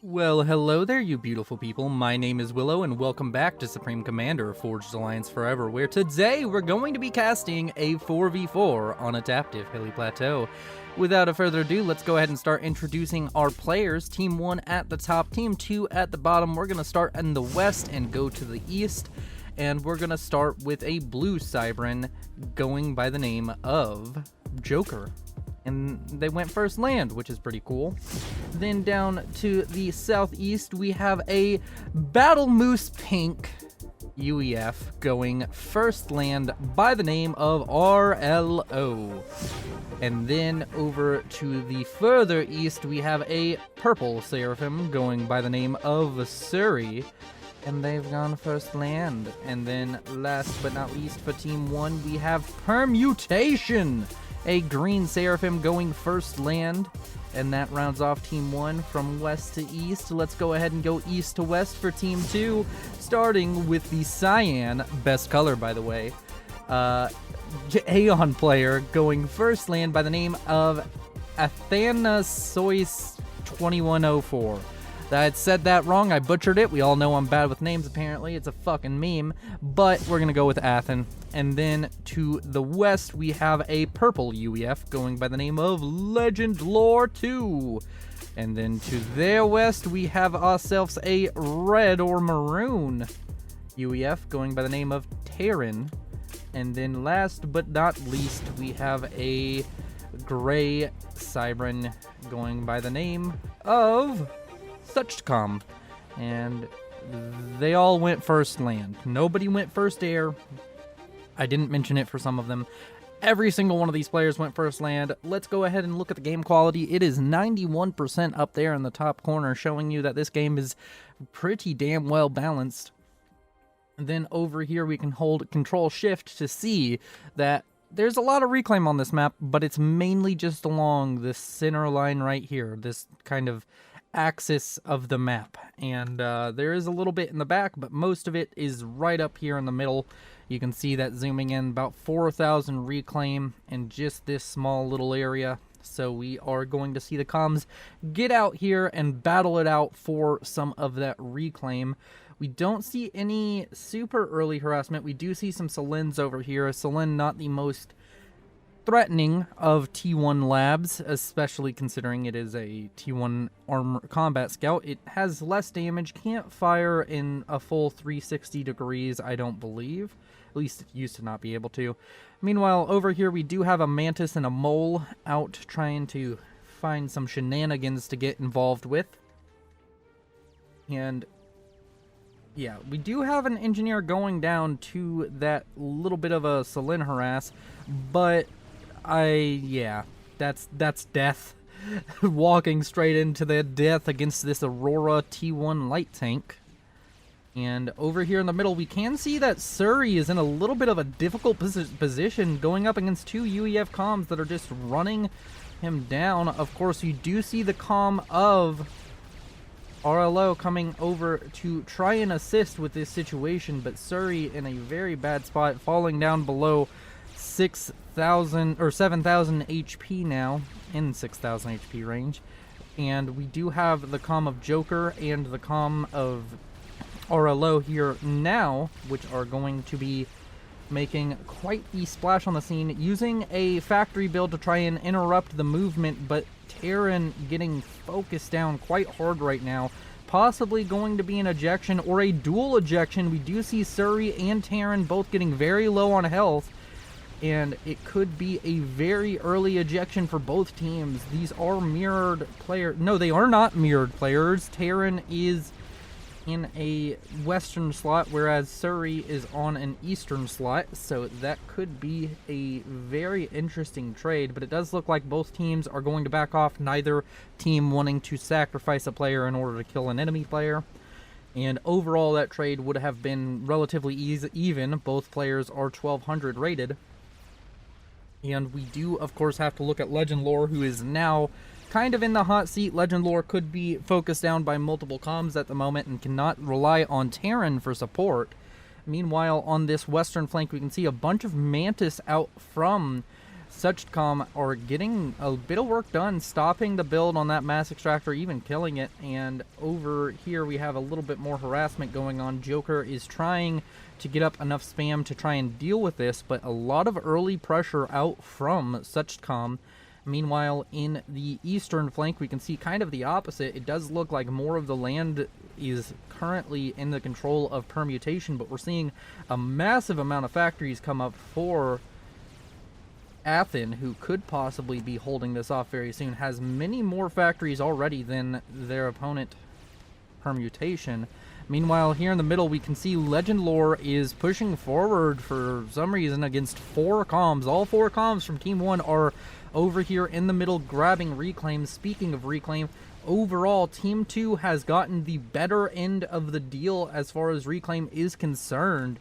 Well, hello there, you beautiful people. My name is Willow, and welcome back to Supreme Commander of Forged Alliance Forever, where today we're going to be casting a 4v4 on adaptive Hilly Plateau. Without a further ado, let's go ahead and start introducing our players. Team 1 at the top, Team 2 at the bottom. We're going to start in the west and go to the east, and we're going to start with a blue Cybran going by the name of Joker. And they went first land, which is pretty cool. Then down to the southeast, we have a Battle Moose Pink UEF going first land by the name of RLO. And then over to the further east, we have a Purple Seraphim going by the name of Surrey. And they've gone first land. And then last but not least for Team 1, we have Permutation, a Green Seraphim going first land, and that rounds off Team 1 from west to east. Let's go ahead and go east to west for Team 2, starting with the Cyan, best color by the way, Aeon player going first land by the name of Athanasois 2104. I said that wrong, I butchered it. We all know I'm bad with names apparently, it's a fucking meme, but we're gonna go with Athen. And then to the west, we have a purple UEF going by the name of Legend Lore 2. And then to their west, we have ourselves a red or maroon UEF going by the name of Terran. And then last but not least, we have a gray Cybran going by the name of Suchcom, and they all went first land. Nobody went first air. I didn't mention it for some of them. Every single one of these players went first land. Let's go ahead and look at the game quality. It is 91% up there in the top corner, showing you that this game is pretty damn well balanced. And then over here we can hold Control Shift to see that there's a lot of reclaim on this map, but it's mainly just along this center line right here, this kind of axis of the map, and there is a little bit in the back, but most of it is right up here in the middle. You can see that zooming in, about 4,000 reclaim in just this small little area. So we are going to see the comms get out here and battle it out for some of that reclaim. We don't see any super early harassment. We do see some Selins over here. Selin not the most threatening of T1 labs, especially considering it is a T1 armor combat scout. It has less damage, can't fire in a full 360 degrees, I don't believe. At least it used to not be able to. Meanwhile, over here we do have a Mantis and a Mole out trying to find some shenanigans to get involved with. And yeah, we do have an Engineer going down to that little bit of a Selin harass, but yeah, that's death. Walking straight into the death against this Aurora T1 light tank. And over here in the middle, we can see that Surrey is in a little bit of a difficult position, going up against two UEF comms that are just running him down. Of course, you do see the comm of RLO coming over to try and assist with this situation, but Surrey in a very bad spot, falling down below 6,000 or 7,000 HP now, in 6,000 HP range. And we do have the comm of Joker and the comm of RLO here now, which are going to be making quite the splash on the scene, using a factory build to try and interrupt the movement, but Terran getting focused down quite hard right now. Possibly going to be an ejection or a dual ejection. We do see Surrey and Terran both getting very low on health, and it could be a very early ejection for both teams. These are mirrored players. No, they are not mirrored players. Terran is in a western slot, whereas Surrey is on an eastern slot, so that could be a very interesting trade, but it does look like both teams are going to back off, neither team wanting to sacrifice a player in order to kill an enemy player. And overall, that trade would have been relatively even. Both players are 1200 rated. And we do, of course, have to look at Legend Lore, who is now kind of in the hot seat. Legend Lore could be focused down by multiple comms at the moment and cannot rely on Terran for support. Meanwhile, on this western flank, we can see a bunch of Mantis out from Suchtcom are getting a bit of work done, stopping the build on that mass extractor, even killing it. And over here we have a little bit more harassment going on. Joker is trying to get up enough spam to try and deal with this, but a lot of early pressure out from Suchtcom. Meanwhile, in the eastern flank, we can see kind of the opposite. It does look like more of the land is currently in the control of Permutation, but we're seeing a massive amount of factories come up for Athen, who could possibly be holding this off very soon. Has many more factories already than their opponent, Permutation. Meanwhile, here in the middle, we can see Legend Lore is pushing forward for some reason against 4 comms. All 4 comms from Team 1 are over here in the middle grabbing Reclaim. Speaking of Reclaim, overall, Team 2 has gotten the better end of the deal as far as Reclaim is concerned.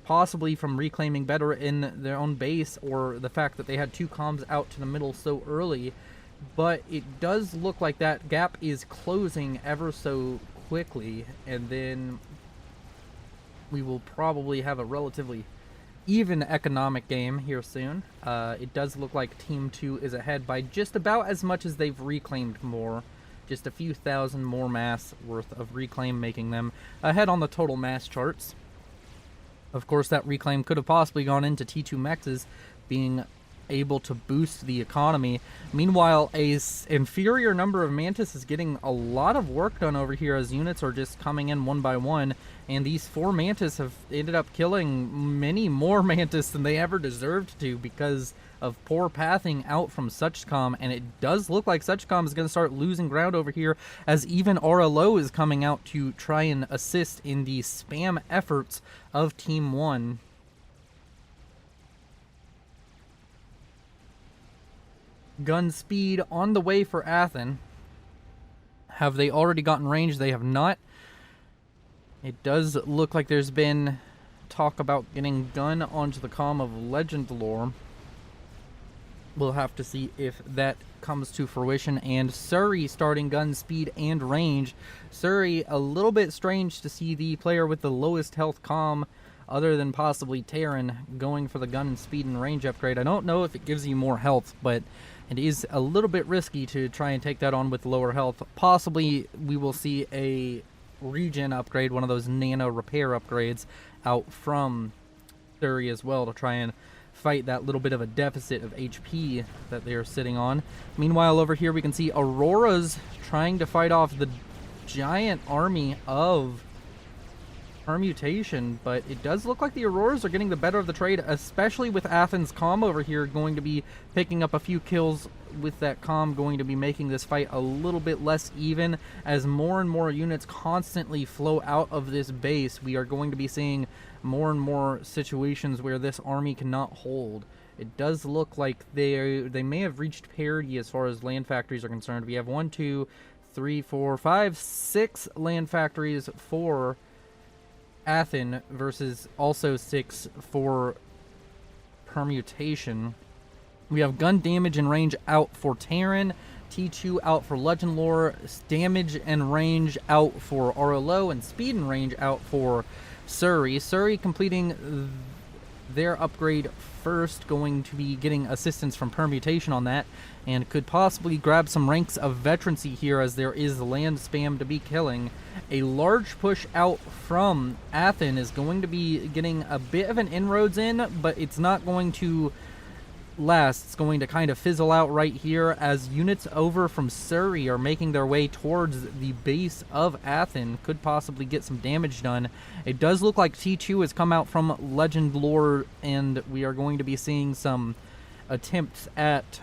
Possibly from reclaiming better in their own base, or the fact that they had 2 comms out to the middle so early. But it does look like that gap is closing ever so quickly, and then we will probably have a relatively even economic game here soon. It does look like Team 2 is ahead by just about as much as they've reclaimed more. Just a few thousand more mass worth of reclaim, making them ahead on the total mass charts. Of course, that reclaim could have possibly gone into T2 mexes, being able to boost the economy. Meanwhile, a inferior number of Mantis is getting a lot of work done over here as units are just coming in one by one, and these 4 Mantis have ended up killing many more Mantis than they ever deserved to because of poor pathing out from Suchtcom, and it does look like Suchtcom is going to start losing ground over here as even RLO is coming out to try and assist in the spam efforts of Team 1. Gun speed on the way for Athen. Have they already gotten range? They have not. It does look like there's been talk about getting gun onto the comm of Legend Lore. We'll have to see if that comes to fruition. And Surrey starting gun speed and range. Surrey, a little bit strange to see the player with the lowest health comm, other than possibly Terran, going for the gun speed and range upgrade. I don't know if it gives you more health, but it is a little bit risky to try and take that on with lower health. Possibly we will see a regen upgrade, one of those nano repair upgrades, out from Surrey as well to try and fight that little bit of a deficit of HP that they are sitting on. Meanwhile, over here we can see Aurora's trying to fight off the giant army of Permutation, but it does look like the Auroras are getting the better of the trade, especially with Athens' comm over here going to be picking up a few kills with that comm, going to be making this fight a little bit less even as more and more units constantly flow out of this base. We are going to be seeing more and more situations where this army cannot hold. It does look like they may have reached parity as far as land factories are concerned. We have 1, 2, 3, 4, 5, 6 land factories for Athen versus also 6 for Permutation. We have gun damage and range out for Terran, T2 out for Legend Lore, damage and range out for RLO, and speed and range out for Surrey. Surrey completing their upgrade first, going to be getting assistance from Permutation on that, and could possibly grab some ranks of veterancy here as there is land spam to be killing. A large push out from Athen is going to be getting a bit of an inroads in, but it's not going to last. It's going to kind of fizzle out right here as units over from Surrey are making their way towards the base of Athen. Could possibly get some damage done. It does look like T2 has come out from Legend Lore, and we are going to be seeing some attempts at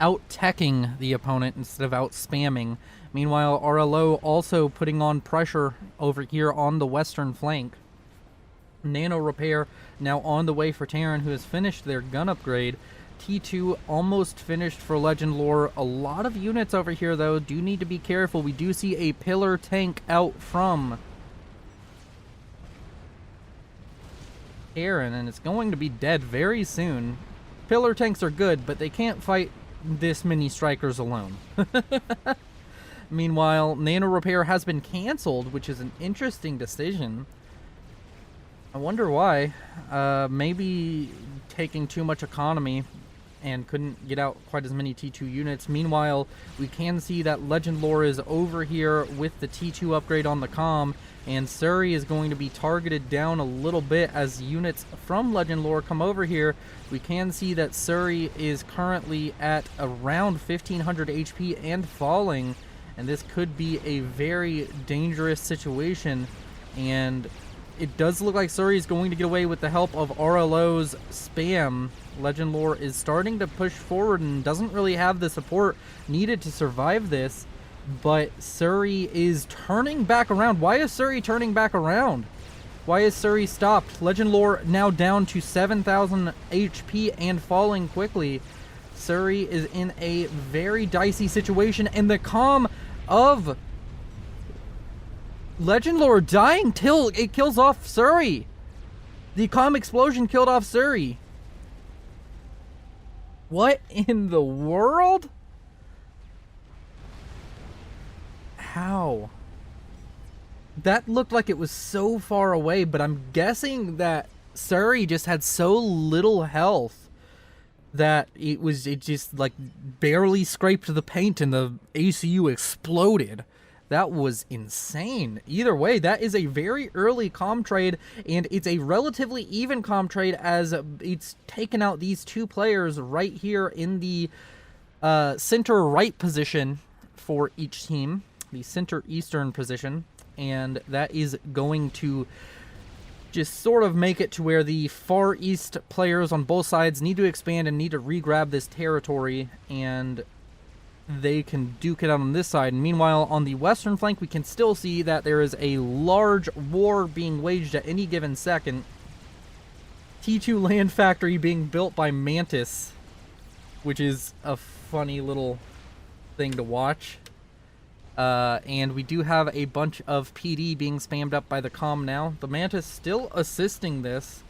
out-teching the opponent instead of out-spamming. Meanwhile, RLO also putting on pressure over here on the western flank. Nano repair now on the way for Terran, who has finished their gun upgrade. T2 almost finished for Legend Lore. A lot of units over here, though, do need to be careful. We do see a pillar tank out from Terran, and it's going to be dead very soon. Pillar tanks are good, but they can't fight this many strikers alone. Meanwhile, nano repair has been canceled, which is an interesting decision. I wonder why. Maybe taking too much economy and couldn't get out quite as many T2 units. Meanwhile, we can see that Legend Lore is over here with the T2 upgrade on the comm, and Surrey is going to be targeted down a little bit as units from Legend Lore come over here. We can see that Surrey is currently at around 1500 HP and falling, and this could be a very dangerous situation, and it does look like Surrey is going to get away with the help of RLO's spam. Legend Lore is starting to push forward and doesn't really have the support needed to survive this, but Surrey is turning back around. Why is Surrey turning back around? Why is Surrey stopped? Legend Lore now down to 7,000 HP and falling quickly. Surrey is in a very dicey situation, and the comm of Legend Lore dying till it kills off Surrey. The comm explosion killed off Surrey. What in the world? How? That looked like it was so far away, but I'm guessing that Surrey just had so little health that it just like barely scraped the paint and the ACU exploded. That was insane. Either way, that is a very early comm trade, and it's a relatively even comm trade as it's taken out these two players right here in the center right position for each team, the center eastern position, and that is going to just sort of make it to where the far east players on both sides need to expand and need to re-grab this territory, and they can duke it out on this side. And meanwhile, on the western flank, we can still see that there is a large war being waged at any given second. T2 land factory being built by Mantis, which is a funny little thing to watch. And we do have a bunch of PD being spammed up by the comm now. The Mantis still assisting this.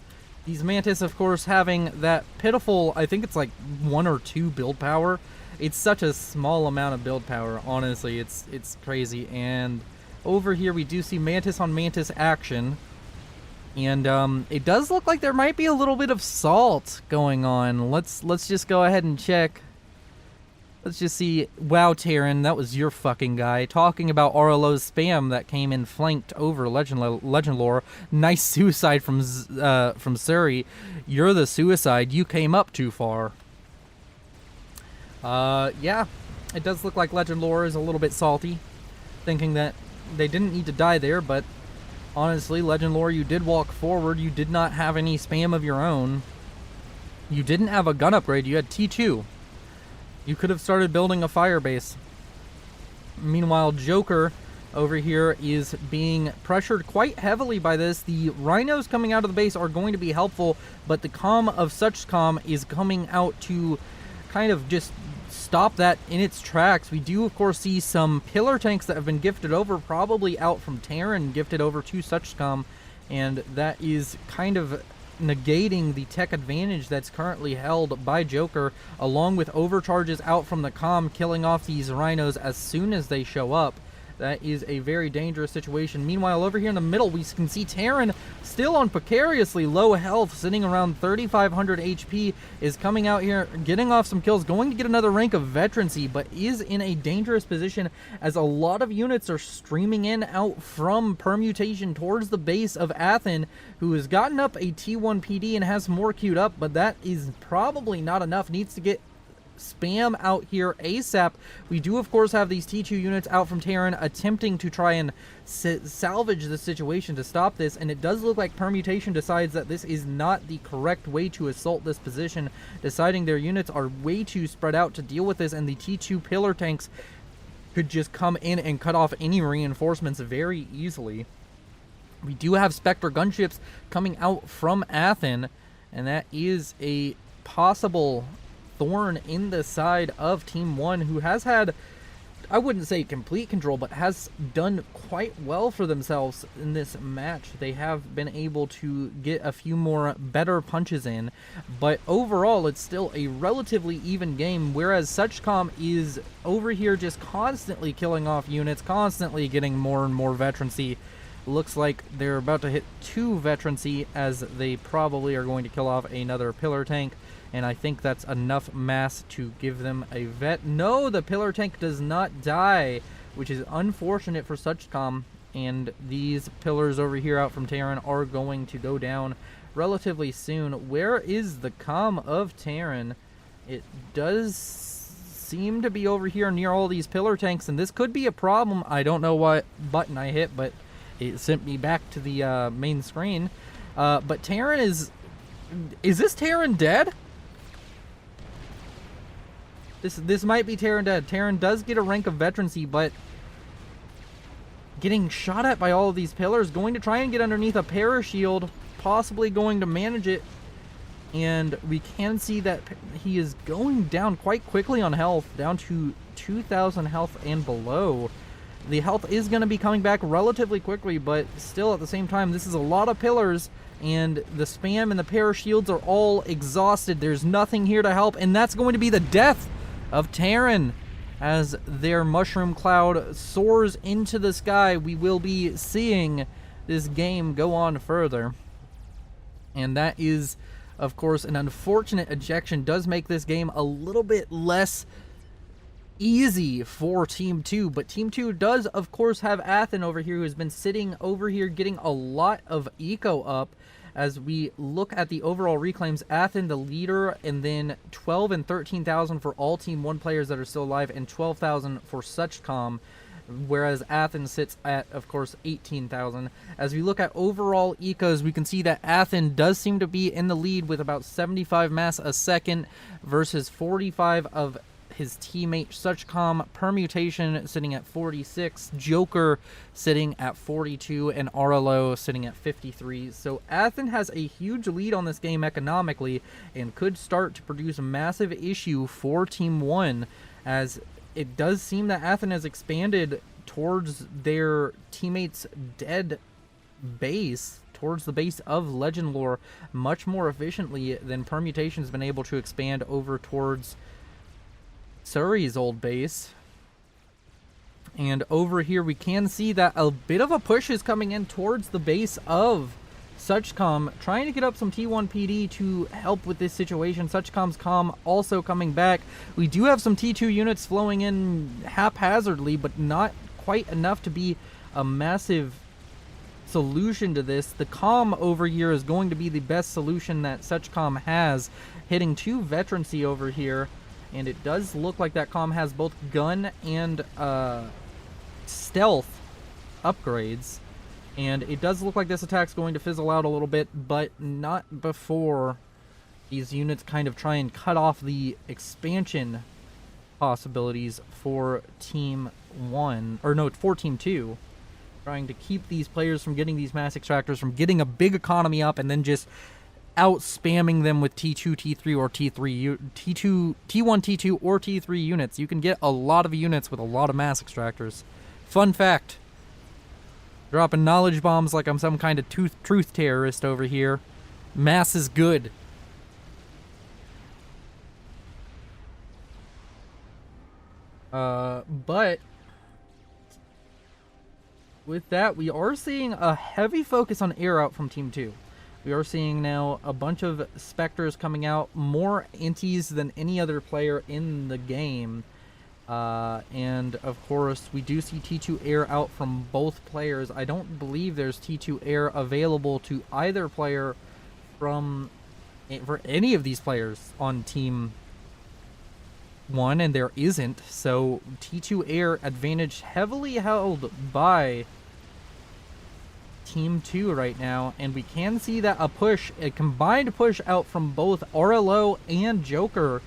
These Mantis, of course, having that pitiful, I think it's like 1 or 2 build power. It's such a small amount of build power, honestly. It's crazy. And over here we do see Mantis on Mantis action. And it does look like there might be a little bit of salt going on. Let's just go ahead and check. Let's just see. Wow, Terran, that was your fucking guy. Talking about RLO's spam that came in flanked over Legend Lore. Nice suicide from Surrey. You're the suicide. You came up too far. Yeah, it does look like Legend Lore is a little bit salty, thinking that they didn't need to die there, but honestly, Legend Lore, you did walk forward. You did not have any spam of your own. You didn't have a gun upgrade. You had T2. You could have started building a fire base. Meanwhile, Joker over here is being pressured quite heavily by this. The rhinos coming out of the base are going to be helpful, but the comm of such comm is coming out to kind of just stop that in its tracks. We do, of course, see some pillar tanks that have been gifted over, probably out from Terran, gifted over to such comm, and that is kind of negating the tech advantage that's currently held by Joker, along with overcharges out from the comm, killing off these rhinos as soon as they show up. That is a very dangerous situation. Meanwhile, over here in the middle, we can see Terran still on precariously low health, sitting around 3,500 HP, is coming out here, getting off some kills, going to get another rank of veterancy, but is in a dangerous position as a lot of units are streaming in out from Permutation towards the base of Athen, who has gotten up a T1 PD and has more queued up, but that is probably not enough. Needs to get spam out here ASAP. We do, of course, have these T2 units out from Terran attempting to try and salvage the situation to stop this, and it does look like Permutation decides that this is not the correct way to assault this position, deciding their units are way too spread out to deal with this, and the T2 pillar tanks could just come in and cut off any reinforcements very easily. We do have Spectre gunships coming out from Athen, and that is a possible thorn in the side of Team 1, who has had, I wouldn't say complete control, but has done quite well for themselves in this match. They have been able to get a few more better punches in, but overall it's still a relatively even game, whereas Suchcom is over here just constantly killing off units, constantly getting more and more veterancy. Looks like they're about to hit 2 veterancy, as they probably are going to kill off another pillar tank. And I think that's enough mass to give them a vet. No, the pillar tank does not die, which is unfortunate for Suchcom. And these pillars over here out from Terran are going to go down relatively soon. Where is the comm of Terran? It does seem to be over here near all these pillar tanks, and this could be a problem. I don't know what button I hit, but it sent me back to the main screen. But Terran is this Terran dead? This might be Terran dead. Terran does get a rank of veterancy, but getting shot at by all of these pillars, going to try and get underneath a parashield, possibly going to manage it. And we can see that he is going down quite quickly on health, down to 2,000 health and below. The health is going to be coming back relatively quickly, but still at the same time, this is a lot of pillars, and the spam and the parashields are all exhausted. There's nothing here to help, and that's going to be the death of Terran. As their mushroom cloud soars into the sky, we will be seeing this game go on further. And that is, of course, an unfortunate ejection. Does make this game a little bit less easy for Team 2, but Team 2 does, of course, have Athen over here, who has been sitting over here getting a lot of eco up. As we look at the overall reclaims, Athen the leader, and then 12 and 13,000 for all Team 1 players that are still alive, and 12,000 for Suchcom, whereas Athen sits at, of course, 18,000. As we look at overall ecos, we can see that Athen does seem to be in the lead with about 75 mass a second versus 45 of his teammate Suchcom. Permutation sitting at 46, Joker sitting at 42, and Arlo sitting at 53. So Athen has a huge lead on this game economically and could start to produce a massive issue for Team 1, as it does seem that Athen has expanded towards their teammates' dead base, towards the base of Legend Lore, much more efficiently than Permutation has been able to expand over towards Surrey's old base. And over here we can see that a bit of a push is coming in towards the base of Suchcom, trying to get up some T1 PD to help with this situation. Suchcom's comm also coming back. We do have some T2 units flowing in haphazardly, but not quite enough to be a massive solution to this. The comm over here is going to be the best solution that Suchcom has, hitting 2 veterancy over here. And it does look like that comm has both gun and stealth upgrades. And it does look like this attack's going to fizzle out a little bit, but not before these units kind of try and cut off the expansion possibilities for Team 1. Or no, for Team 2. Trying to keep these players from getting these mass extractors, from getting a big economy up, and then just out spamming them with T2, T3, or T3, T1, T2, or T3 units. You can get a lot of units with a lot of mass extractors. Fun fact. Dropping knowledge bombs like I'm some kind of truth terrorist over here. Mass is good. But with that, we are seeing a heavy focus on air out from Team 2. We are seeing now a bunch of Spectres coming out, more antis than any other player in the game. And of course, we do see T2 air out from both players. I don't believe there's T2 air available to either player for any of these players on Team 1, and there isn't. So T2 air advantage heavily held by Team 2 right now, and we can see that a combined push out from both RLO and Joker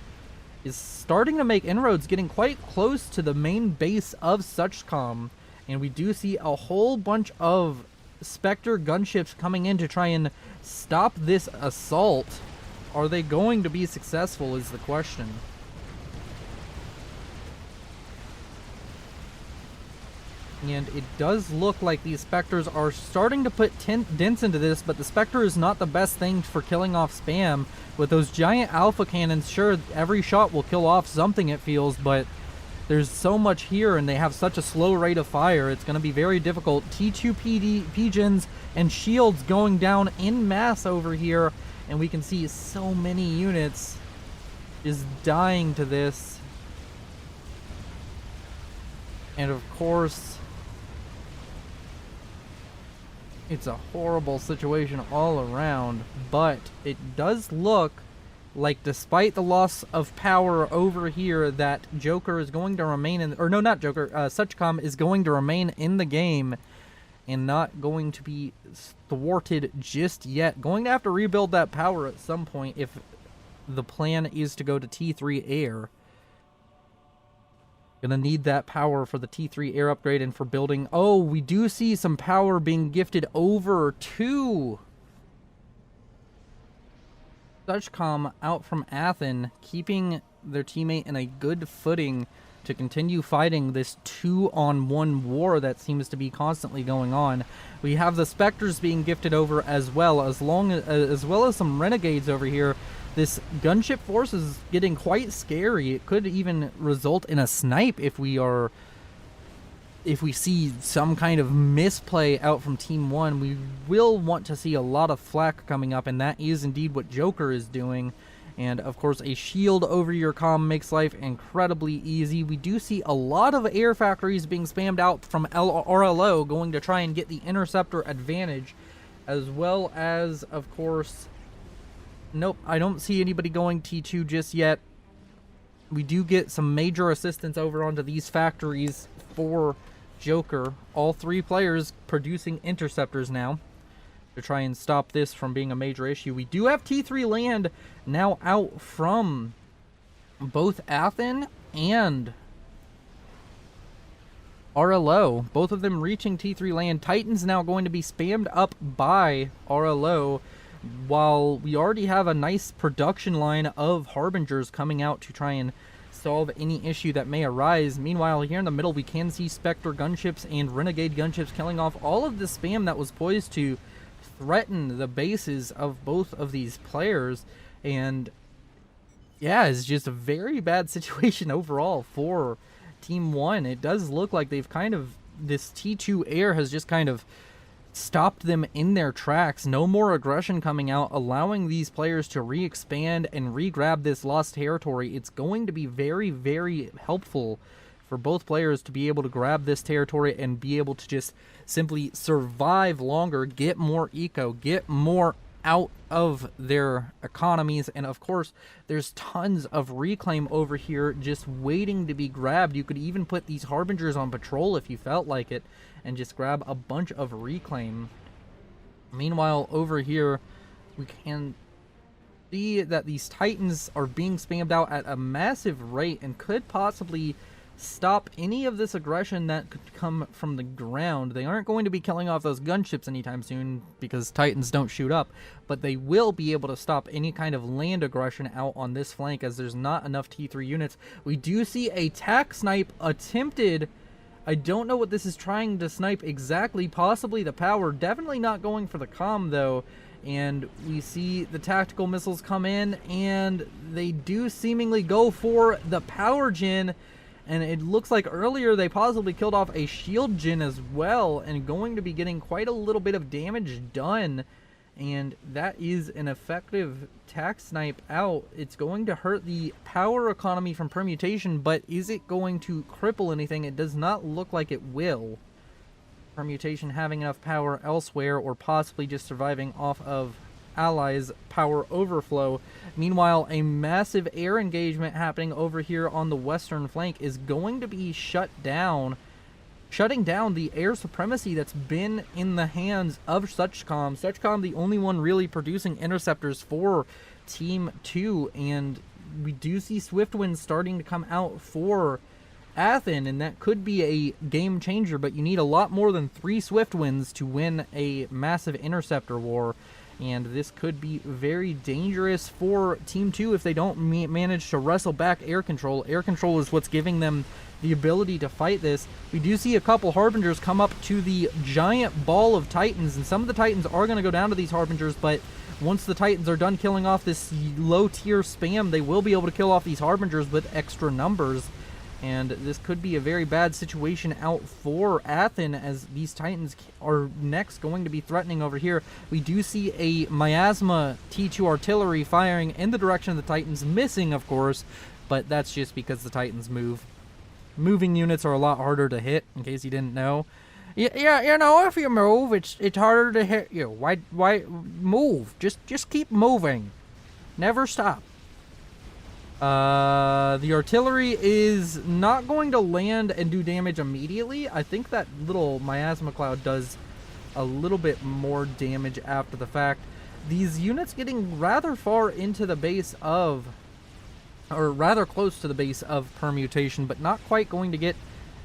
is starting to make inroads, getting quite close to the main base of Suchcom, and we do see a whole bunch of Spectre gunships coming in to try and stop this assault. Are they going to be successful is the question. And it does look like these Spectres are starting to put dents into this, but the Spectre is not the best thing for killing off spam. With those giant alpha cannons, sure, every shot will kill off something, it feels, but there's so much here, and they have such a slow rate of fire. It's going to be very difficult. T2 Pigeons and shields going down en masse over here, and we can see so many units is dying to this. And of course, it's a horrible situation all around, but it does look like, despite the loss of power over here, that Joker is going to remain in, or no, not Joker, Suchcom is going to remain in the game and not going to be thwarted just yet. Going to have to rebuild that power at some point if the plan is to go to T3 Air. Gonna need that power for the T3 Air upgrade and for building. Oh, we do see some power being gifted over to Suchcom out from Athen, keeping their teammate in a good footing to continue fighting this 2-on-1 war that seems to be constantly going on. We have the Spectres being gifted over as well as some Renegades over here. This gunship force is getting quite scary. It could even result in a snipe if we see some kind of misplay out from Team 1. We will want to see a lot of flak coming up, and that is indeed what Joker is doing. And of course, a shield over your comm makes life incredibly easy. We do see a lot of air factories being spammed out from RLO, going to try and get the interceptor advantage, as well as, of course, nope, I don't see anybody going T2 just yet. We do get some major assistance over onto these factories for Joker. All three players producing interceptors now to try and stop this from being a major issue. We do have T3 land now out from both Athen and RLO. Both of them reaching T3 land. Titan's now going to be spammed up by RLO, while we already have a nice production line of Harbingers coming out to try and solve any issue that may arise. Meanwhile, here in the middle, we can see Spectre gunships and Renegade gunships killing off all of the spam that was poised to threaten the bases of both of these players. And yeah, it's just a very bad situation overall for Team 1. It does look like they've kind of, this T2 Air has just kind of stopped them in their tracks. No more aggression coming out, allowing these players to re-expand and re-grab this lost territory. It's going to be very, very helpful for both players to be able to grab this territory and be able to just simply survive longer, get more eco, get more out of their economies. And of course, there's tons of reclaim over here just waiting to be grabbed. You could even put these Harbingers on patrol if you felt like it and just grab a bunch of reclaim. Meanwhile, over here, we can see that these Titans are being spammed out at a massive rate and could possibly stop any of this aggression that could come from the ground. They aren't going to be killing off those gunships anytime soon because Titans don't shoot up, but they will be able to stop any kind of land aggression out on this flank as there's not enough T3 units. We do see a tac snipe attempted. I don't know what this is trying to snipe exactly, possibly the power, definitely not going for the comm though. And we see the tactical missiles come in and they do seemingly go for the power gen. And it looks like earlier they possibly killed off a shield gen as well, and going to be getting quite a little bit of damage done. And that is an effective tac snipe out. It's going to hurt the power economy from permutation, but is it going to cripple anything? It does not look like it will. Permutation having enough power elsewhere, or possibly just surviving off of allies' power overflow. Meanwhile, a massive air engagement happening over here on the western flank is going to be shutting down the air supremacy that's been in the hands of Suchcom. Suchcom, the only one really producing interceptors for Team 2, and we do see Swiftwind starting to come out for Athen, and that could be a game changer, but you need a lot more than 3 Swiftwinds to win a massive interceptor war. And this could be very dangerous for Team 2 if they don't manage to wrestle back air control. Air control is what's giving them the ability to fight this. We do see a couple Harbingers come up to the giant ball of Titans, and some of the Titans are going to go down to these Harbingers, but once the Titans are done killing off this low tier spam, they will be able to kill off these Harbingers with extra numbers. And this could be a very bad situation out for Athen, as these Titans are next going to be threatening over here. We do see a Miasma T2 artillery firing in the direction of the Titans, missing, of course, but that's just because the Titans move. Moving units are a lot harder to hit, in case you didn't know. Yeah, you know, if you move, it's harder to hit you. Why move? Just keep moving. Never stop. The artillery is not going to land and do damage immediately. I think that little miasma cloud does a little bit more damage after the fact. These units getting rather far into the base of, or rather close to the base of permutation, but not quite going to get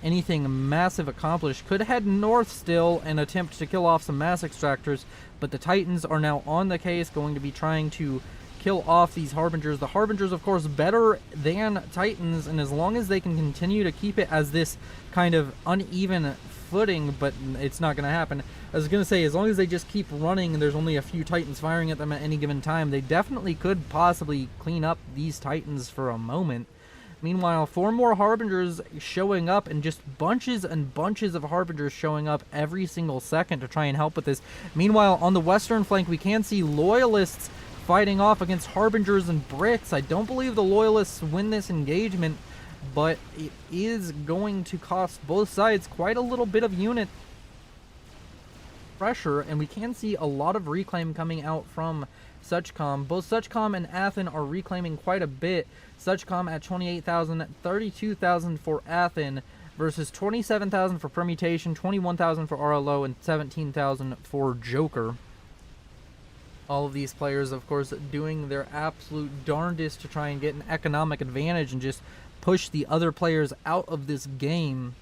anything massive accomplished. Could head north still and attempt to kill off some mass extractors, but the Titans are now on the case, going to be trying to kill off these Harbingers. The Harbingers, of course, better than Titans, and as long as they can continue to keep it as this kind of uneven footing, but it's not going to happen. I was going to say, as long as they just keep running and there's only a few Titans firing at them at any given time, they definitely could possibly clean up these Titans for a moment. Meanwhile, 4 more Harbingers showing up, and just bunches and bunches of Harbingers showing up every single second to try and help with this. Meanwhile, on the western flank, we can see Loyalists fighting off against Harbingers and Bricks. I don't believe the Loyalists win this engagement, but it is going to cost both sides quite a little bit of unit pressure, and we can see a lot of reclaim coming out from Suchcom. Both Suchcom and Athen are reclaiming quite a bit. Suchcom at 28,000, 32,000 for Athen, versus 27,000 for Permutation, 21,000 for RLO, and 17,000 for Joker. All of these players, of course, doing their absolute darndest to try and get an economic advantage and just push the other players out of this game.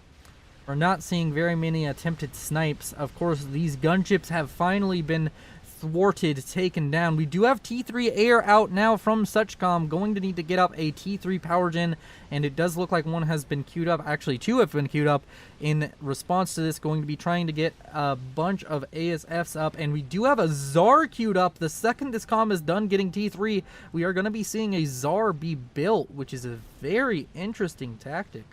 We're not seeing very many attempted snipes. Of course, these gunships have finally been thwarted, taken down. We do have T3 air out now from Suchcom, going to need to get up a T3 power gen, and it does look like one has been queued up. Actually, 2 have been queued up in response to this, going to be trying to get a bunch of ASFs up, and we do have a Tsar queued up. The second this comm is done getting T3, we are going to be seeing a Tsar be built, which is a very interesting tactic.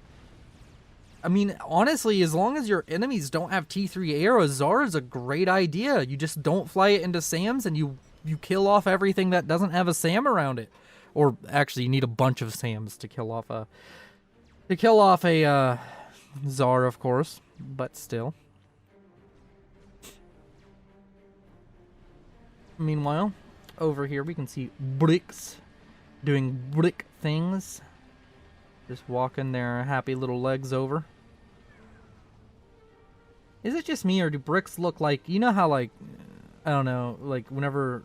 I mean, honestly, as long as your enemies don't have T3 air, a Tsar is a great idea. You just don't fly it into SAMs, and you kill off everything that doesn't have a SAM around it. Or actually, you need a bunch of SAMs to kill off a Tsar, of course. But still. Meanwhile, over here we can see Bricks doing brick things. Just walking their happy little legs over. Is it just me, or do bricks look like, you know how, like, I don't know, like whenever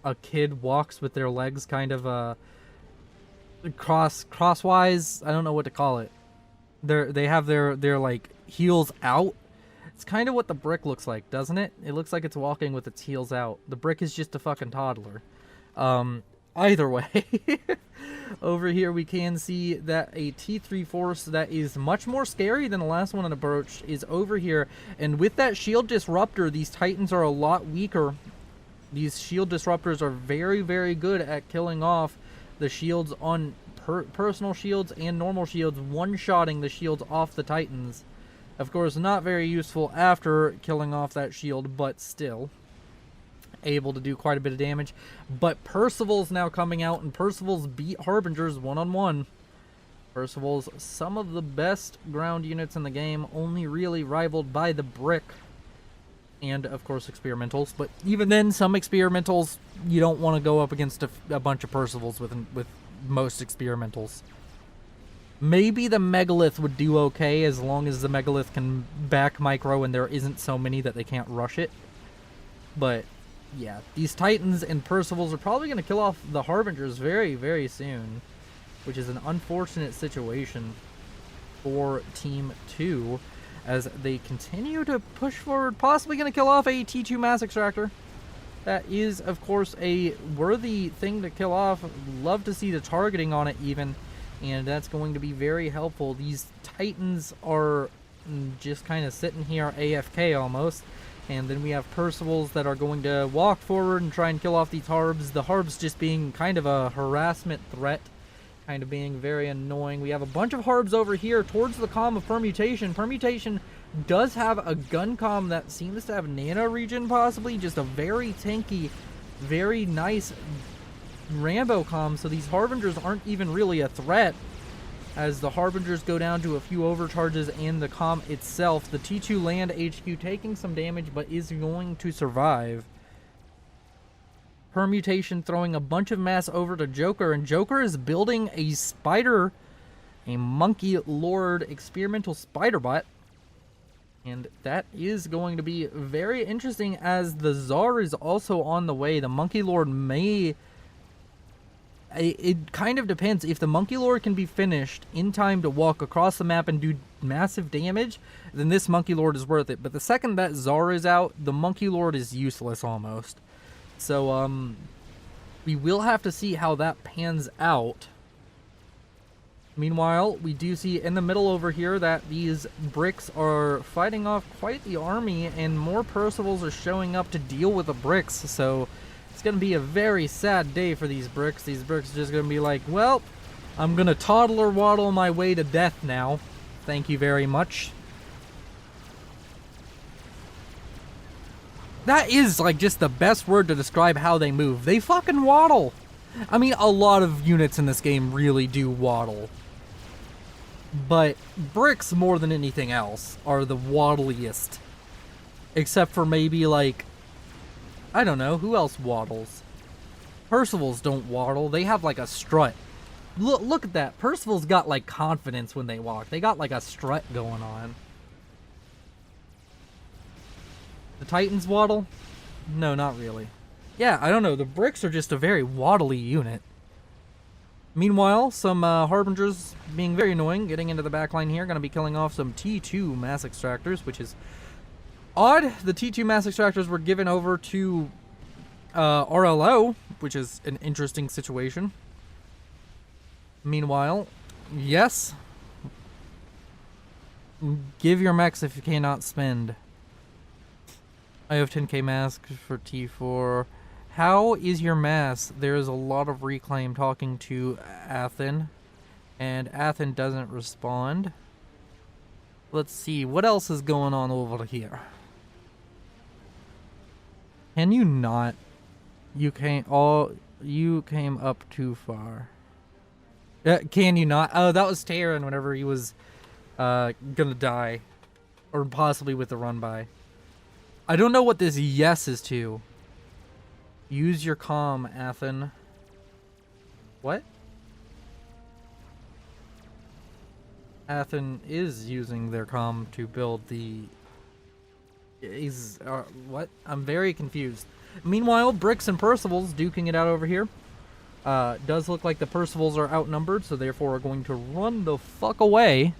a kid walks with their legs kind of crosswise, I don't know what to call it. They have their like heels out. It's kind of what the brick looks like, doesn't it? It looks like it's walking with its heels out. The brick is just a fucking toddler. Either way, over here we can see that a T3 force that is much more scary than the last one on approach is over here. And with that shield disruptor, these Titans are a lot weaker. These shield disruptors are very, very good at killing off the shields on personal shields and normal shields, one-shotting the shields off the Titans. Of course, not very useful after killing off that shield, but still able to do quite a bit of damage. But Percival's now coming out, and Percival's beat Harbingers one-on-one. Percival's some of the best ground units in the game, only really rivaled by the Brick and, of course, Experimentals. But even then, some Experimentals, you don't want to go up against a bunch of Percivals with most Experimentals. Maybe the Megalith would do okay, as long as the Megalith can back micro and there isn't so many that they can't rush it. But yeah, these Titans and Percivals are probably going to kill off the Harbingers very, very soon, which is an unfortunate situation for Team 2 as they continue to push forward, possibly going to kill off a T2 Mass Extractor. That is, of course, a worthy thing to kill off. Love to see the targeting on it even, and that's going to be very helpful. These Titans are just kind of sitting here AFK almost. And then we have Percivals that are going to walk forward and try and kill off these Harbs. The Harbs just being kind of a harassment threat, kind of being very annoying. We have a bunch of harbs over here towards the comm of Permutation. Permutation does have a gun comm that seems to have nano regen, possibly. Just a very tanky, very nice Rambo comm, so these Harbingers aren't even really a threat, as the Harbingers go down to a few overcharges and the comm itself. The T2 land HQ taking some damage, but is going to survive. Permutation throwing a bunch of mass over to Joker, and Joker is building a spider, a Monkey Lord experimental spider bot. And that is going to be very interesting, as the Tsar is also on the way. The Monkey Lord may... It kind of depends. If the Monkey Lord can be finished in time to walk across the map and do massive damage, then this Monkey Lord is worth it. But the second that Tsar is out, the Monkey Lord is useless almost. So, we will have to see how that pans out. Meanwhile, we do see in the middle over here that these bricks are fighting off quite the army, and more Percivals are showing up to deal with the bricks. So, it's going to be a very sad day for these bricks. These bricks are just going to be like, well, I'm going to toddler waddle my way to death now. Thank you very much. That is, like, just the best word to describe how they move. They fucking waddle. I mean, a lot of units in this game really do waddle. But bricks, more than anything else, are the waddliest. Except for maybe, like, I don't know, who else waddles? Percivals don't waddle. They have, like, a strut. Look at that. Percival's got, like, confidence when they walk. They got, like, a strut going on. The Titans waddle? No, not really. Yeah, I don't know. The bricks are just a very waddly unit. Meanwhile, some Harbingers being very annoying, getting into the backline here, going to be killing off some T2 mass extractors, which is odd. The T2 mass extractors were given over to RLO, which is an interesting situation. Meanwhile, yes. Give your mechs if you cannot spend. I have 10k mask for T4. How is your mass? There is a lot of reclaim talking to Athen, and Athen doesn't respond. Let's see, what else is going on over here? Can you not? You came up too far. Can you not? Oh, that was Terran whenever he was gonna die, or possibly with the run by. I don't know what this yes is to. Use your comm, Athen. What? Athen is using their comm to build the... what? I'm very confused. Meanwhile, Bricks and Percivals duking it out over here. Does look like the Percivals are outnumbered, so therefore are going to run the fuck away.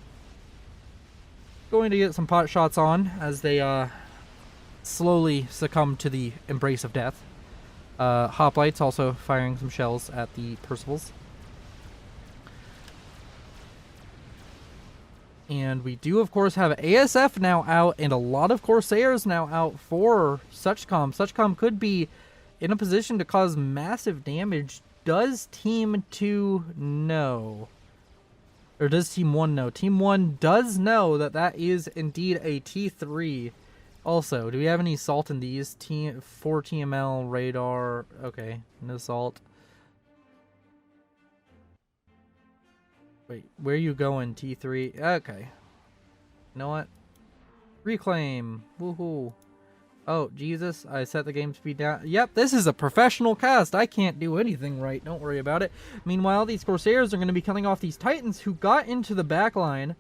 Going to get some pot shots on as they slowly succumb to the embrace of death. Hoplites also firing some shells at the Percivals. And we do, of course, have ASF now out and a lot of Corsairs now out for Suchcom. Suchcom could be in a position to cause massive damage. Does Team 2 know? Or does Team 1 know? Team 1 does know that that is indeed a T3. Also, do we have any salt in these? 4 TML radar. Okay, no salt. Wait, where are you going, T3? Okay. You know what? Reclaim. Woohoo. Oh, Jesus. I set the game speed down. Yep, this is a professional cast. I can't do anything right. Don't worry about it. Meanwhile, these Corsairs are going to be killing off these Titans who got into the backline.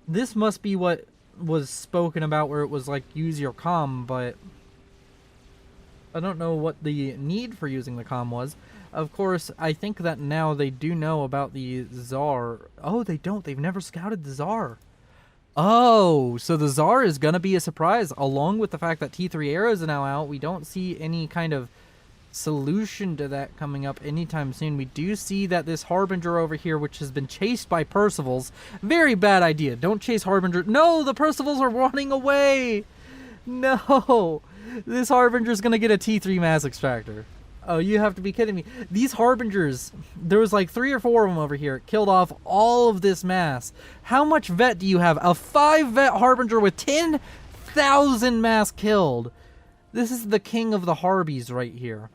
This must be what was spoken about where it was like, use your comm, but I don't know what the need for using the comm was. Of course, I think that now they do know about the Tsar. Oh, they don't. They've never scouted the Tsar. Oh, so the Tsar is going to be a surprise, along with the fact that T3 arrows are now out. We don't see any kind of solution to that coming up anytime soon. We do see that this Harbinger over here, which has been chased by Percivals, very bad idea. Don't chase Harbinger. No, the Percivals are running away. No, this Harbinger's going to get a T3 mass extractor. Oh, you have to be kidding me. These Harbingers, there was like 3 or 4 of them over here, killed off all of this mass. How much vet do you have? A 5 vet Harbinger with 10,000 mass killed. This is the king of the Harbies right here.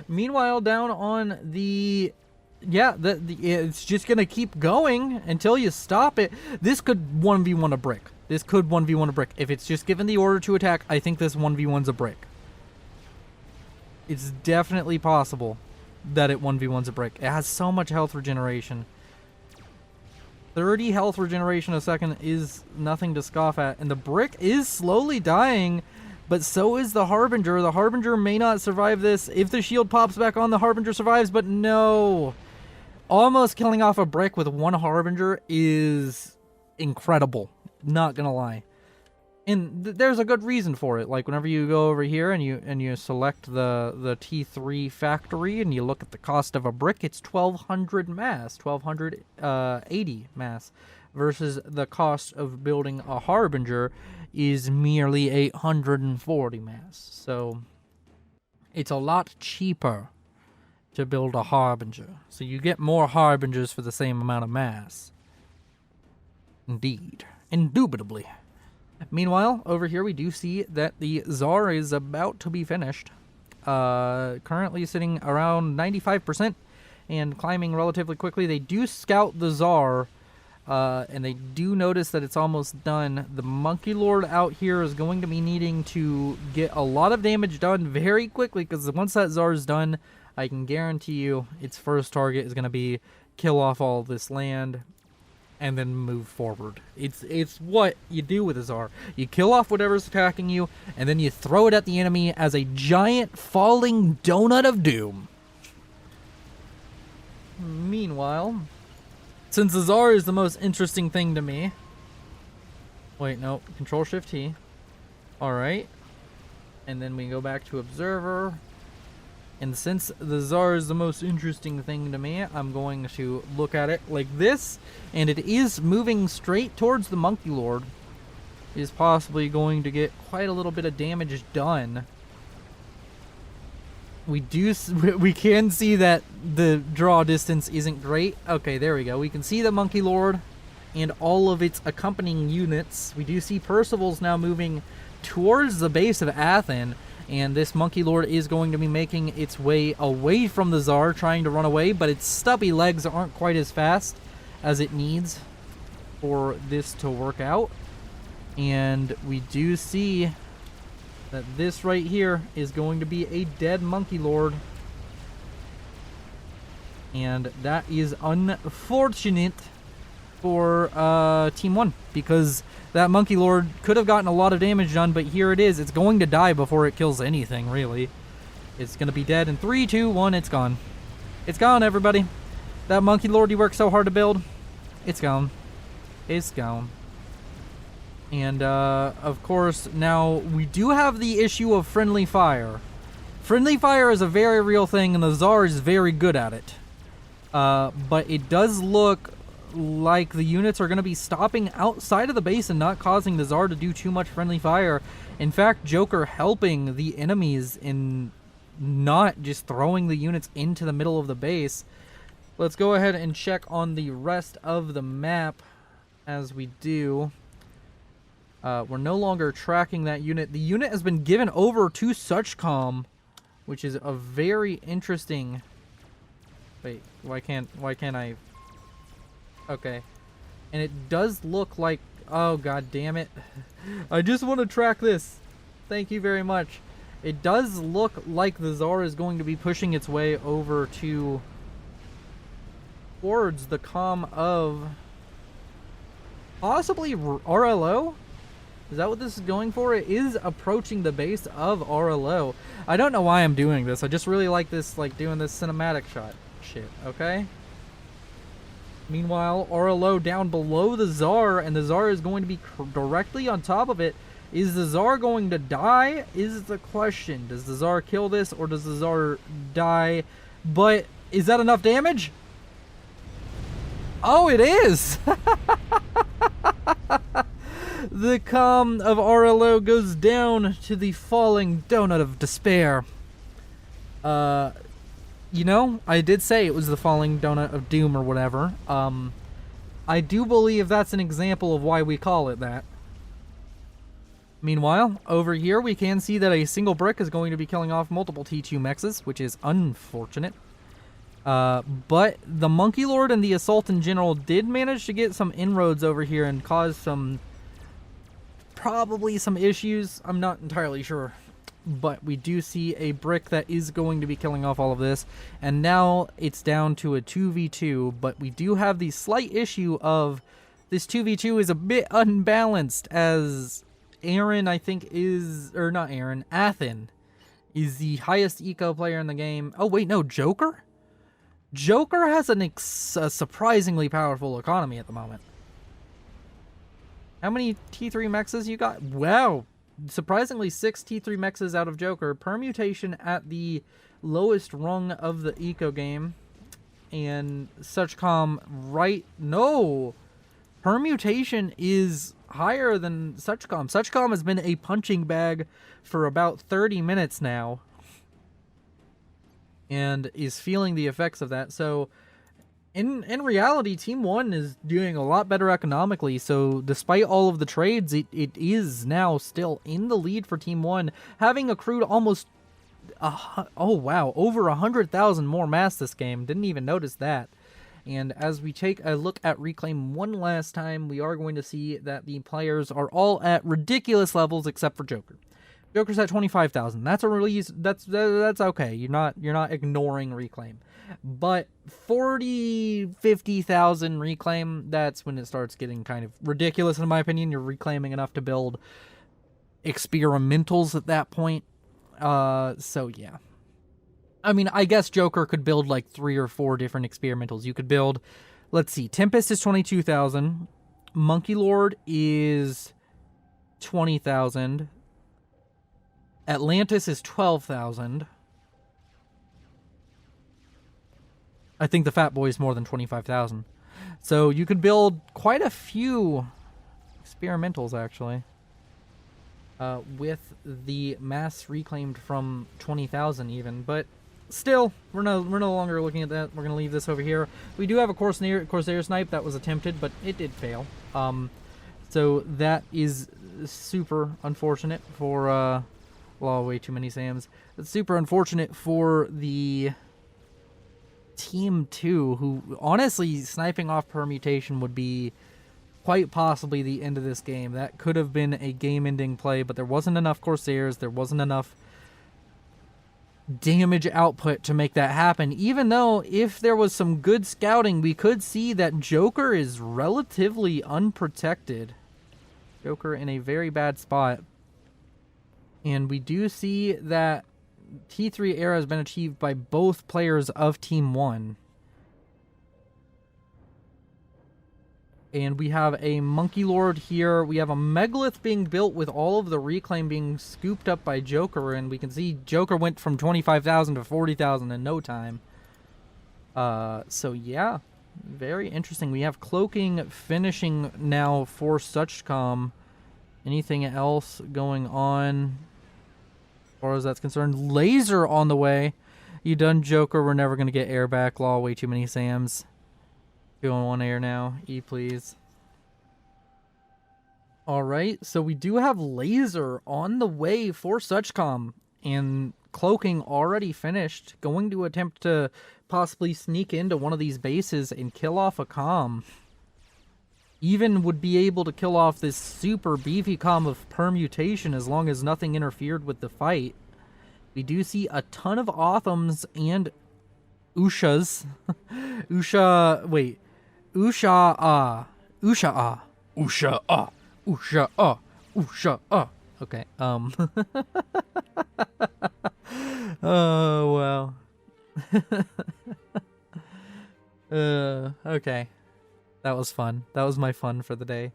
Meanwhile, down on the... Yeah, it's just going to keep going until you stop it. This could 1v1 a brick. This could 1v1 a brick. If it's just given the order to attack, I think this 1v1's a brick. It's definitely possible that it 1v1's a brick. It has so much health regeneration. 30 health regeneration a second is nothing to scoff at. And the brick is slowly dying, but so is the Harbinger. The Harbinger may not survive this. If the shield pops back on, the Harbinger survives, but no. Almost killing off a brick with 1 Harbinger is incredible. Not gonna lie. And there's a good reason for it. Like whenever you go over here and you select the T3 factory and you look at the cost of a brick, it's 1,200 mass, 1,280 mass, versus the cost of building a Harbinger is merely 840 mass. So it's a lot cheaper to build a Harbinger. So you get more Harbingers for the same amount of mass. Indeed. Indubitably. Meanwhile, over here we do see that the Tsar is about to be finished. Currently sitting around 95% and climbing relatively quickly. They do scout the Tsar, and they do notice that it's almost done. The Monkey Lord out here is going to be needing to get a lot of damage done very quickly, because once that Tsar is done, I can guarantee you its first target is going to be kill off all this land and then move forward. It's what you do with a Tsar. You kill off whatever's attacking you, and then you throw it at the enemy as a giant falling donut of doom. Meanwhile, since the Tsar is the most interesting thing to me... Wait, no. Control-Shift-T. Alright. And then we go back to Observer. And since the Tsar is the most interesting thing to me, I'm going to look at it like this. And it is moving straight towards the Monkey Lord. It is possibly going to get quite a little bit of damage done. We can see that the draw distance isn't great. Okay, there we go. We can see the Monkey Lord and all of its accompanying units. We do see Percival's now moving towards the base of Athen. And this Monkey Lord is going to be making its way away from the Tsar, trying to run away, but its stubby legs aren't quite as fast as it needs for this to work out. And we do see that this right here is going to be a dead Monkey Lord. And that is unfortunate for Team 1, because that Monkey Lord could have gotten a lot of damage done, but here it is. It's going to die before it kills anything, really. It's going to be dead in 3, 2, 1, it's gone. It's gone, everybody. That Monkey Lord you worked so hard to build, it's gone. It's gone. And, of course, now we do have the issue of friendly fire. Friendly fire is a very real thing, and the Tsar is very good at it. But it does look like the units are going to be stopping outside of the base and not causing the Tsar to do too much friendly fire. In fact, Joker helping the enemies in not just throwing the units into the middle of the base. Let's go ahead and check on the rest of the map as we do. We're no longer tracking that unit. The unit has been given over to Suchcom, which is a very interesting... Wait, why can't I... Okay. And it does look like... Oh, god damn it. I just want to track this. Thank you very much. It does look like the Tsar is going to be pushing its way over to... towards the comm of... possibly RLO? Is that what this is going for? It is approaching the base of RLO. I don't know why I'm doing this. I just really like this, like, doing this cinematic shot shit, okay? Meanwhile, RLO down below the Tsar, and the Tsar is going to be directly on top of it. Is the Tsar going to die? Is the question. Does the Tsar kill this, or does the Tsar die? But is that enough damage? Oh, it is! The comm of RLO goes down to the falling donut of despair. You know, I did say it was the falling donut of doom or whatever. I do believe that's an example of why we call it that. Meanwhile, over here we can see that a single brick is going to be killing off multiple T2 mexes, which is unfortunate. But the Monkey Lord and the Assault in general did manage to get some inroads over here and cause probably some issues. I'm not entirely sure. But we do see a brick that is going to be killing off all of this. And now it's down to a 2v2. But we do have the slight issue of this 2v2 is a bit unbalanced, as Aaron, I think, or not Aaron, Athen is the highest eco player in the game. Oh, wait, no, Joker? Joker has a surprisingly powerful economy at the moment. How many T3 mexes you got? Wow. Surprisingly, 6 T3 mexes out of Joker. Permutation at the lowest rung of the eco game. And Suchcom no! Permutation is higher than Suchcom. Suchcom has been a punching bag for about 30 minutes now. And is feeling the effects of that. So, in reality, Team 1 is doing a lot better economically. So, despite all of the trades, it is now still in the lead for Team 1, having accrued almost, over 100,000 more mass this game. Didn't even notice that. And as we take a look at Reclaim one last time, we are going to see that the players are all at ridiculous levels except for Joker. Joker's at 25,000. That's a release. That's okay. You're not ignoring Reclaim. But 50,000 Reclaim, that's when it starts getting kind of ridiculous in my opinion. You're reclaiming enough to build experimentals at that point. So yeah. I mean, I guess Joker could build like 3 or 4 different experimentals. You could build, let's see, Tempest is 22,000. Monkey Lord is 20,000. Atlantis is 12,000. I think the Fat Boy is more than 25,000. So you could build quite a few experimentals, actually, with the mass reclaimed from 20,000 even. But still, we're no longer looking at that. We're going to leave this over here. We do have a Corsair Snipe that was attempted, but it did fail. So that is super unfortunate for... way too many Sams. It's super unfortunate for the Team 2, who honestly, sniping off Permutation would be quite possibly the end of this game. That could have been a game-ending play, but there wasn't enough Corsairs, there wasn't enough damage output to make that happen, even though if there was some good scouting, we could see that Joker is relatively unprotected. Joker in a very bad spot. And we do see that T3 era has been achieved by both players of Team 1. And we have a Monkey Lord here. We have a Megalith being built with all of the Reclaim being scooped up by Joker. And we can see Joker went from 25,000 to 40,000 in no time. So yeah, very interesting. We have Cloaking finishing now for Suchcom. Anything else going on as far as that's concerned? Laser on the way. You done, Joker? We're never going to get air back. Law, way too many Sams. Going 1 air now. E, please. Alright, so we do have Laser on the way for Suchcom. And Cloaking already finished. Going to attempt to possibly sneak into one of these bases and kill off a comm. Even would be able to kill off this super beefy comm of Permutation as long as nothing interfered with the fight. We do see a ton of Othams and Ushas. Usha. Okay, oh, wow. Okay. That was fun. That was my fun for the day.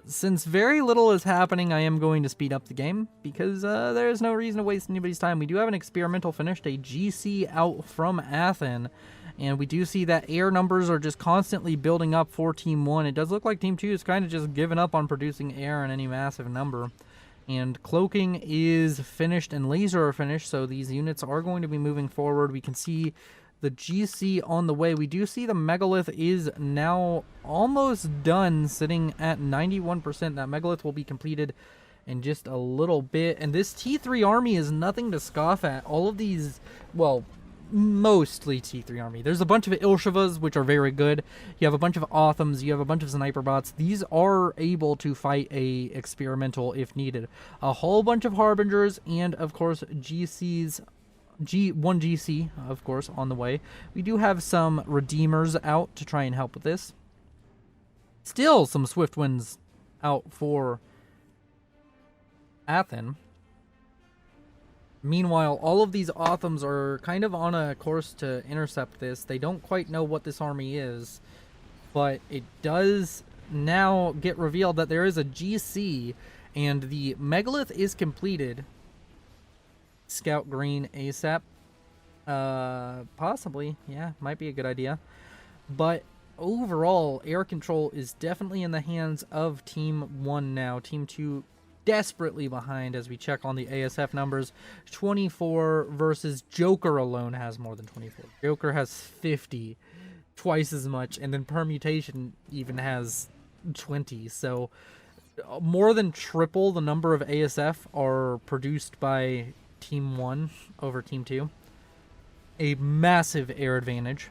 Since very little is happening, I am going to speed up the game because there's no reason to waste anybody's time. We do have an experimental finished, a GC out from Athen, and we do see that air numbers are just constantly building up for Team 1. It does look like Team 2 is kind of just giving up on producing air in any massive number. And cloaking is finished and laser are finished, so these units are going to be moving forward. We can see the GC on the way. We do see the megalith is now almost done, sitting at 91%. That megalith will be completed in just a little bit. And this T3 army is nothing to scoff at. All of these, well, mostly T3 army. There's a bunch of Ilshivas, which are very good. You have a bunch of Othams. You have a bunch of Sniper bots. These are able to fight a experimental if needed. A whole bunch of Harbingers, and of course GCs. One GC, of course, on the way. We do have some Redeemers out to try and help with this. Still some Swift Winds out for Athen. Meanwhile, all of these Othams are kind of on a course to intercept this. They don't quite know what this army is, but it does now get revealed that there is a GC, and the megalith is completed. Scout green ASAP. Possibly. Yeah, might be a good idea. But overall, air control is definitely in the hands of Team 1 now. Team 2 desperately behind as we check on the ASF numbers. 24 versus Joker alone has more than 24. Joker has 50. Twice as much. And then Permutation even has 20. So more than triple the number of ASF are produced by Team 1 over Team 2. A massive air advantage.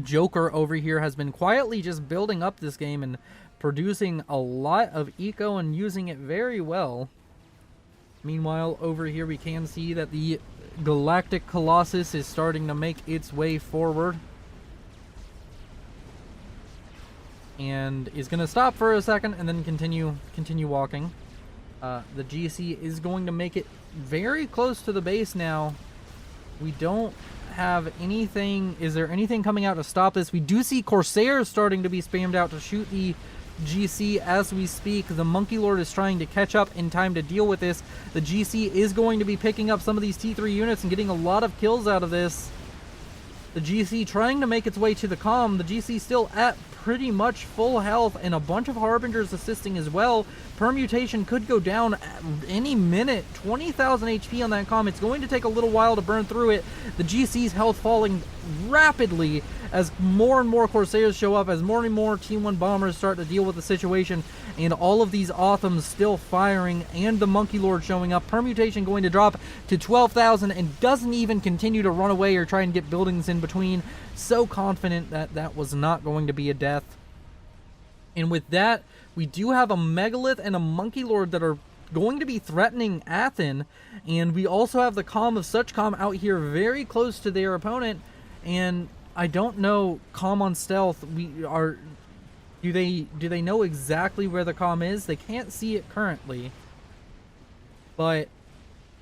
Joker over here has been quietly just building up this game and producing a lot of eco and using it very well. Meanwhile, over here we can see that the Galactic Colossus is starting to make its way forward. And is going to stop for a second and then continue walking. The GC is going to make it very close to the base now. We don't have anything. Is there anything coming out to stop this? We do see Corsairs starting to be spammed out to shoot the GC as we speak. The Monkey Lord is trying to catch up in time to deal with this. The GC is going to be picking up some of these T3 units and getting a lot of kills out of this. The GC trying to make its way to the comm. The GC still at pretty much full health, and a bunch of Harbingers assisting as well. Permutation could go down at any minute. 20,000 HP on that comm. It's going to take a little while to burn through it. The GC's health falling rapidly as more and more Corsairs show up, as more and more Team 1 bombers start to deal with the situation, and all of these Othams still firing, and the Monkey Lord showing up. Permutation going to drop to 12,000 and doesn't even continue to run away or try and get buildings in between. So confident that that was not going to be a death. And with that, we do have a Megalith and a Monkey Lord that are going to be threatening Athen, and we also have the Calm of Such Calm out here very close to their opponent. And I don't know, Calm on stealth, do they know exactly where the Calm is? They can't see it currently, but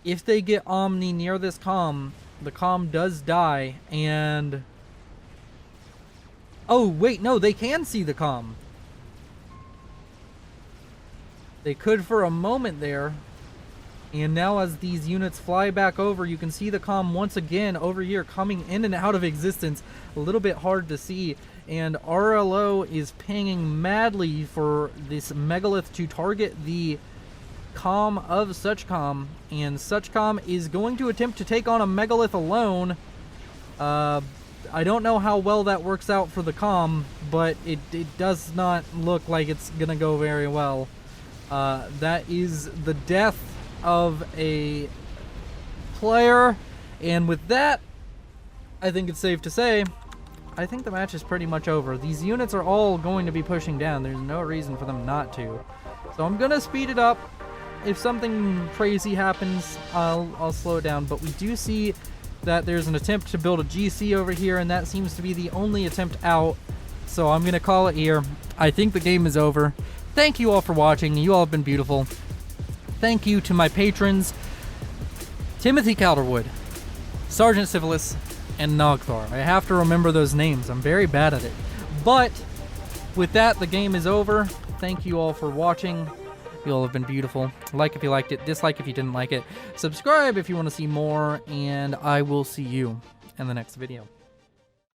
if they get Omni near this Calm, the Calm does die. And oh wait, no, they can see the Calm. They could for a moment there. And now as these units fly back over, you can see the comm once again over here coming in and out of existence. A little bit hard to see. And RLO is pinging madly for this Megalith to target the comm of Such Calm. And Such Calm is going to attempt to take on a Megalith alone. I don't know how well that works out for the comm, but it does not look like it's going to go very well. That is the death of a player, and with that, I think it's safe to say, I think the match is pretty much over. These units are all going to be pushing down. There's no reason for them not to. So I'm gonna speed it up. If something crazy happens, I'll slow it down. But we do see that there's an attempt to build a GC over here, and that seems to be the only attempt out. So I'm gonna call it here. I think the game is over. Thank you all for watching. You all have been beautiful. Thank you to my patrons, Timothy Calderwood, Sergeant Civilis, and Nogthar. I have to remember those names. I'm very bad at it. But with that, the game is over. Thank you all for watching. You all have been beautiful. Like if you liked it, dislike if you didn't like it. Subscribe if you want to see more, and I will see you in the next video.